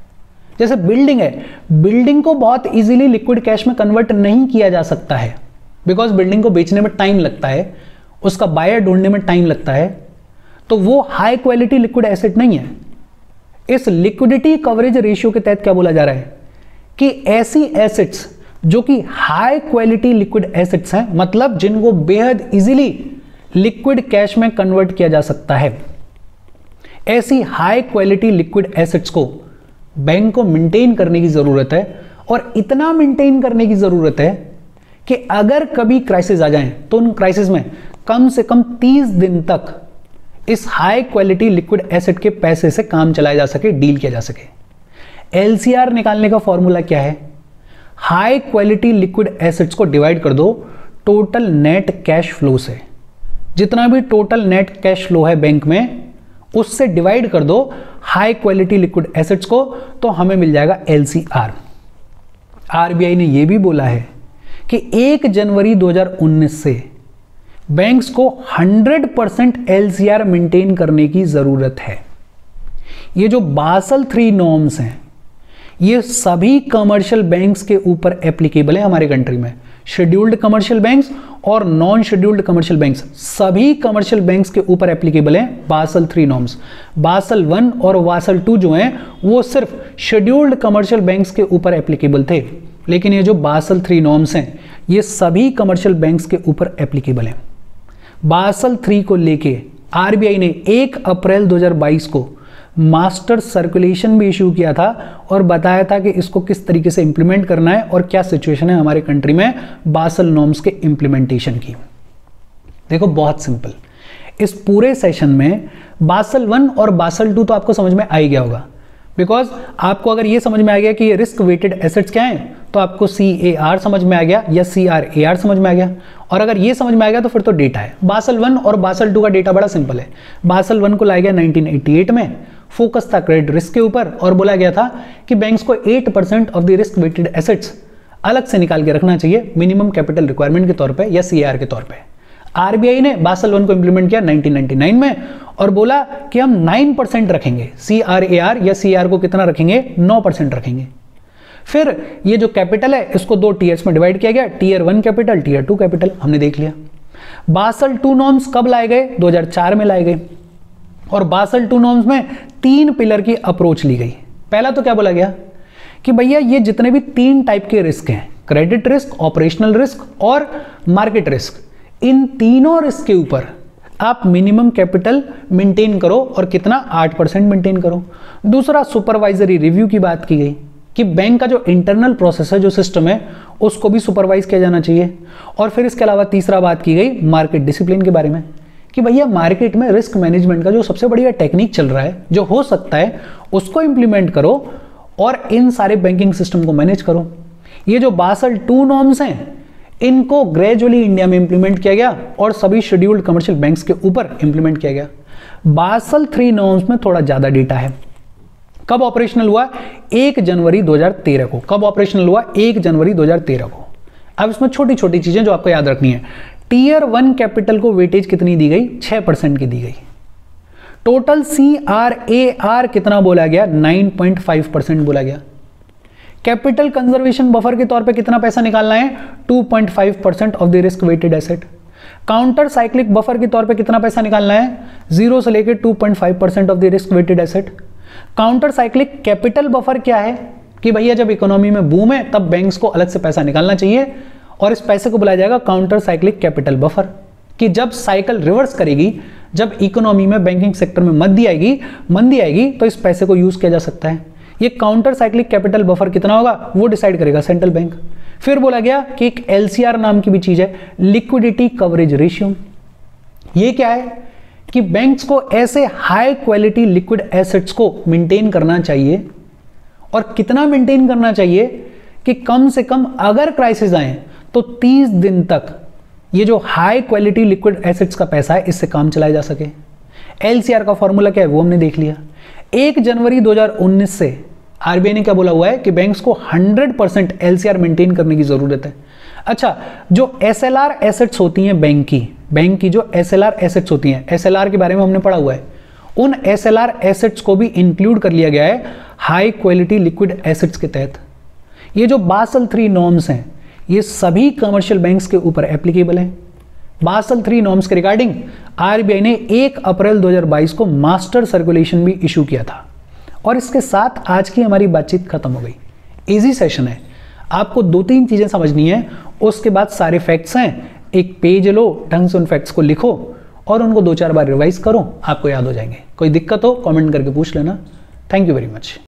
जैसे बिल्डिंग है, बिल्डिंग को बहुत इजीली लिक्विड कैश में कन्वर्ट नहीं किया जा सकता है, बिकॉज बिल्डिंग को बेचने में टाइम लगता है, उसका बायर ढूंढने में टाइम लगता है, तो वो हाई क्वालिटी लिक्विड एसेट नहीं है। इस लिक्विडिटी कवरेज रेशियो के तहत क्या बोला जा रहा है कि ऐसी एसेट्स जो कि हाई क्वालिटी लिक्विड एसेट्स हैं, मतलब जिनको बेहद इजीली लिक्विड कैश में कन्वर्ट किया जा सकता है, ऐसी हाई क्वालिटी लिक्विड एसेट्स को बैंक को मेंटेन करने की जरूरत है। और इतना मेंटेन करने की जरूरत है कि अगर कभी क्राइसिस आ जाए तो उन क्राइसिस में कम से कम 30 दिन तक इस हाई क्वालिटी लिक्विड एसेट के पैसे से काम चलाया जा सके, डील किया जा सके। एलसीआर निकालने का फॉर्मूला क्या है? हाई क्वालिटी लिक्विड एसेट्स को डिवाइड कर दो टोटल नेट कैश फ्लो से। जितना भी टोटल नेट कैश फ्लो है बैंक में उससे डिवाइड कर दो हाई क्वालिटी लिक्विड एसेट्स को, तो हमें मिल जाएगा एलसीआर। आरबीआई ने यह भी बोला है कि 1 जनवरी 2019 से बैंक्स को 100% एलसीआर मेंटेन करने की जरूरत है। ये जो बासल 3 नॉर्म्स हैं ये सभी कमर्शियल बैंक्स के ऊपर एप्लीकेबल है हमारे कंट्री में। शेड्यूल्ड कमर्शियल बैंक्स और नॉन शेड्यूल्ड कमर्शियल बैंक्स, सभी कमर्शियल बैंक्स के ऊपर एप्लीकेबल है बासल 3 नॉर्म्स। बासल 1 और बासल 2 जो हैं वो सिर्फ शेड्यूल्ड कमर्शियल बैंक्स के ऊपर एप्लीकेबल थे, लेकिन ये जो बासल 3 नॉर्म्स हैं ये सभी कमर्शियल बैंक्स के ऊपर एप्लीकेबल है। बासल 3 को लेके आरबीआई ने 1 अप्रैल 2022 को मास्टर सर्कुलेशन भी इशू किया था और बताया था कि इसको किस तरीके से इंप्लीमेंट करना है और क्या सिचुएशन है हमारे कंट्री में बासल नॉर्म्स के इंप्लीमेंटेशन की। देखो बहुत सिंपल, इस पूरे सेशन में बासल 1 और बासल 2 तो आपको समझ में आ ही गया होगा, बिकॉज आपको अगर ये समझ में आ गया कि ये रिस्क वेटेड एसेट्स क्या हैं तो आपको CAR समझ में आ गया या CRAR समझ में आ गया, और अगर ये समझ में आ गया तो फिर तो डेटा है। बासल 1 और बासल 2 का डेटा बड़ा सिंपल है। बासल 1 को लाया गया 1988 में, फोकस था क्रेडिट रिस्क के ऊपर और बोला गया था कि बैंक्स को 8% of the risk weighted assets अलग से निकाल के रखना चाहिए मिनिमम कैपिटल रिक्वायरमेंट के तौर पे या CAR के तौर पे। आरबीआई ने बासल 1 को इंप्लीमेंट किया 1999 में और बोला कि हम 9% रखेंगे CRAR या CR को कितना रखेंगे 9% रखेंगे। फिर ये जो कैपिटल है इसको 2 टीयर्स में डिवाइड किया गया, टीयर 1 कैपिटल, टीयर 2 कैपिटल, हमने देख लिया। बासल 2 नॉर्म्स कब लाए गए? 2004 में लाए गए और बासल 2 नॉर्म्स में 3 पिलर की अप्रोच ली गई। पहला तो क्या बोला गया कि भैया ये जितने भी 3 टाइप के रिस्क हैं, क्रेडिट रिस्क, ऑपरेशनल रिस्क और मार्केट रिस्क, इन तीनों रिस्क के ऊपर आप मिनिमम कैपिटल मेंटेन करो और कितना 8% मेंटेन करो। दूसरा सुपरवाइजरी रिव्यू की बात की गई कि बैंक का जो इंटरनल प्रोसेस है, जो सिस्टम है, उसको भी सुपरवाइज किया जाना चाहिए। और फिर इसके अलावा तीसरा बात की गई मार्केट डिसिप्लिन के बारे में कि भैया मार्केट में रिस्क मैनेजमेंट का जो सबसे बढ़िया टेक्निक चल रहा है, जो हो सकता है उसको इंप्लीमेंट करो और इन सारे बैंकिंग सिस्टम को मैनेज करो। ये जो बासल 2 नॉर्म्स हैं इनको ग्रेजुअली इंडिया में इंप्लीमेंट किया गया और सभी शेड्यूल्ड कमर्शियल बैंक्स के ऊपर इंप्लीमेंट किया गया। बासल 3 नॉर्म्स में थोड़ा ज्यादा डेटा है। कब ऑपरेशनल हुआ? 1 जनवरी 2013 को। कब ऑपरेशनल हुआ? 1 जनवरी 2013 को। अब इसमें छोटी छोटी चीजें जो आपको याद रखनी है। टीयर 1 कैपिटल को वेटेज कितनी दी गई? 6% की दी गई। टोटल CRAR कितना बोला गया? 9.5% बोला गया। कैपिटल कंजर्वेशन बफर के तौर पे कितना पैसा निकालना है? 2.5% of the risk weighted asset. Counter cyclical buffer के तौर पे कितना पैसा निकालना है? 0 से लेकर 2.5% of the risk weighted asset. Counter cyclical capital buffer क्या है कि भैया जब इकोनॉमी में बूम है तब बैंक्स को अलग से पैसा निकालना चाहिए और इस पैसे को बुलाया जाएगा काउंटर साइक्लिक कैपिटल बफर, कि जब साइकिल रिवर्स करेगी, जब इकोनॉमी में बैंकिंग सेक्टर में मंदी आएगी तो इस पैसे को यूज किया जा सकता है। ये काउंटर साइक्लिक कैपिटल बफर कितना होगा वो डिसाइड करेगा सेंट्रल बैंक। फिर बोला गया कि एक LCR नाम की भी चीज है, लिक्विडिटी कवरेज रेशियो। ये क्या है कि बैंक्स को ऐसे हाई क्वालिटी लिक्विड एसेट्स को मेंटेन करना चाहिए, और कितना मेंटेन करना चाहिए कि कम से कम अगर क्राइसिस आए तो 30 दिन तक ये जो हाई क्वालिटी लिक्विड एसेट्स का पैसा है इससे काम चलाया जा सके। LCR का फॉर्मूला क्या है वो हमने देख लिया। 1 जनवरी 2019 से आरबीआई ने क्या बोला हुआ है कि बैंक्स को 100% LCR मेंटेन करने की जरूरत है। अच्छा, जो SLR एसेट्स होती हैं बैंक की जो SLR एसेट्स होती हैं, SLR के बारे में हमने पढ़ा हुआ है, उन SLR एसेट्स को भी इंक्लूड कर लिया गया है हाई क्वालिटी लिक्विड एसेट्स के तहत। ये जो बासल 3 नॉर्म्स हैं ये सभी कमर्शियल बैंक्स के ऊपर एप्लीकेबल हैं। बासल 3 नॉर्म्स के रिगार्डिंग आरबीआई ने 1 अप्रैल 2022 को मास्टर सर्कुलेशन भी इशू किया था। और इसके साथ आज की हमारी बातचीत खत्म हो गई। इजी सेशन है, आपको 2-3 चीजें समझनी है, उसके बाद सारे फैक्ट्स हैं, एक पेज लो, ढंग से उन फैक्ट्स को लिखो और उनको 2-4 बार रिवाइज करो, आपको याद हो जाएंगे। कोई दिक्कत हो कमेंट करके पूछ लेना। Thank you very much.